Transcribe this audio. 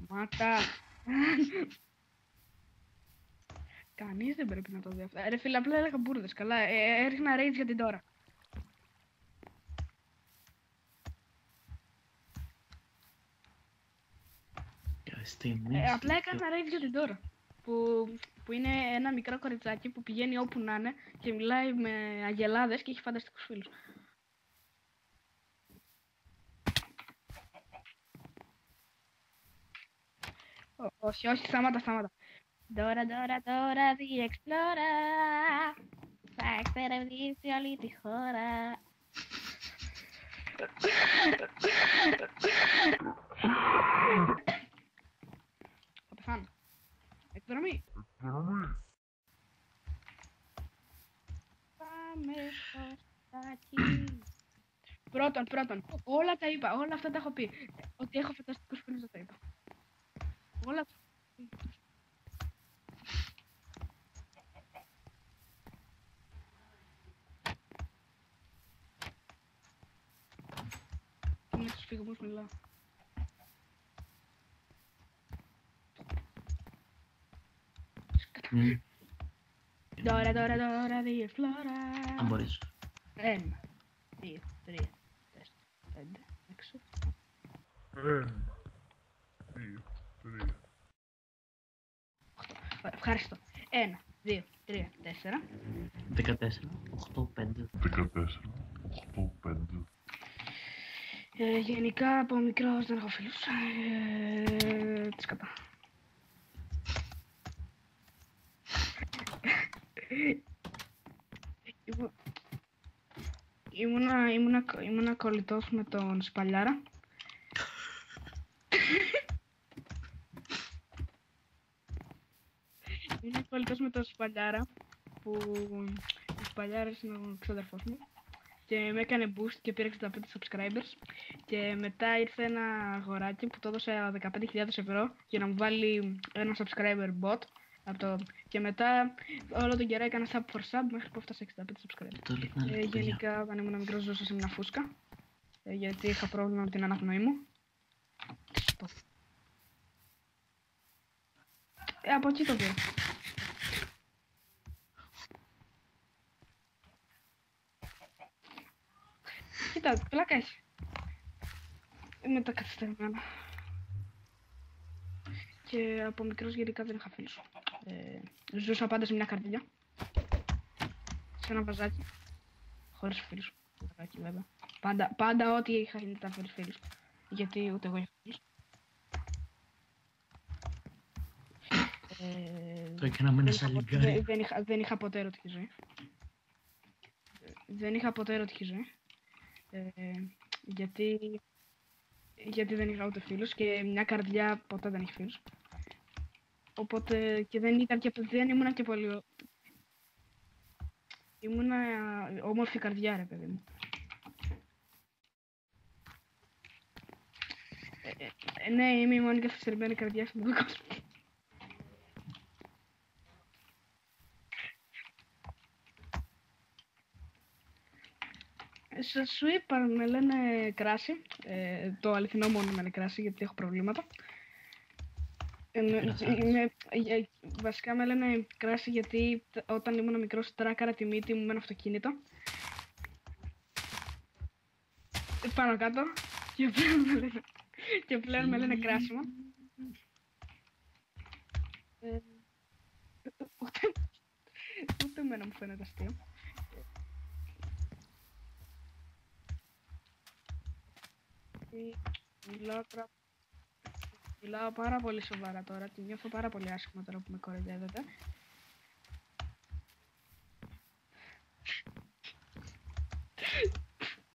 Σταμάτα. Κανείς δεν πρέπει να το δει αυτό. Ρε φίλε, απλά έλεγα μπουρδες. Καλά, έριχνα rage για την τώρα. Απλά έκανα rage για την τώρα. Που είναι ένα μικρό κοριτσάκι που πηγαίνει όπου να είναι και μιλάει με αγελάδες και έχει φανταστικούς φίλους. Όχι, όχι, σταμάτα. Τώρα, the Explorer θα εξερευνήσει όλη τη χώρα. Θα πεθάνω. Εκδρομή. Πάμε στο στάκι. Πρώτον, όλα τα είπα, όλα αυτά τα έχω πει. Ότι έχω φανταστικούς φίλους δεν τα είπα. Όλα τα με τους φυγμούς μιλάω. Τώρα, the Explorer. Αν μπορείς. 1, 2, 3, 4, 5, 6. 1, 2, 3. Ευχαριστώ. 1, 2, 3, 4. 14, 8, 5. 14, 8, 5. Γενικά από μικρός δεν έχω φίλους. Τι σκατά. Ήμουνα κολλητός με τον Σπαλιάρα. Ήμουν κολλητός με τον Σπαλιάρα που ο Σπαλιάρας είναι ο ξαδερφός μου και με έκανε boost και πήρε 65 subscribers και μετά ήρθε ένα αγοράκι που το έδωσα 15.000 ευρώ για να μου βάλει ένα subscriber bot και μετά όλο τον καιρό έκανα sub for sub μέχρι που έφτασα 65 subscribers. Γενικά όταν ήμουν μικρός ζούσα σε μια φούσκα γιατί είχα πρόβλημα με την αναπνοή μου. Από εκεί το πήρα. Κοίτα, πλάκα έχει. Είναι τα καθυστερημένα. Και από μικρός γενικά δεν είχα φίλους. Ζούσα πάντα σε μια καρδιά. Σε ένα βαζάκι. Χωρίς φίλους. Βαζάκι βέβαια. Πάντα ό,τι είχα ήταν χωρίς φίλους. Γιατί ούτε εγώ είχα φίλους. Το έκανα με ένα σαλιγκάρι. Δεν είχα ποτέ ερωτική ζωή. Δεν είχα ποτέ ερωτική ζωή. Γιατί δεν είχα ούτε φίλους και μια καρδιά ποτέ δεν έχει φίλους. Οπότε και δεν ήμουνα και πολύ... Ήμουνα όμορφη καρδιά ρε παιδί μου. Ναι, είμαι η μόνη καθυστερημένη καρδιά στον κόσμο. Σου είπα, με λένε Κράση. Το αληθινό μόνο με λένε Κράση γιατί έχω προβλήματα. Βασικά με λένε Κράση γιατί όταν ήμουν μικρός τράκαρα τη μύτη μου με ένα αυτοκίνητο. Πάνω κάτω. Και πλέον με λένε Κράσιμο. Ούτε εμένα μου φαίνεται αστείο. Μιλάω πάρα πολύ σοβαρά τώρα, τη νιώθω πάρα πολύ άσχημα τώρα που με κοροϊδεύετε.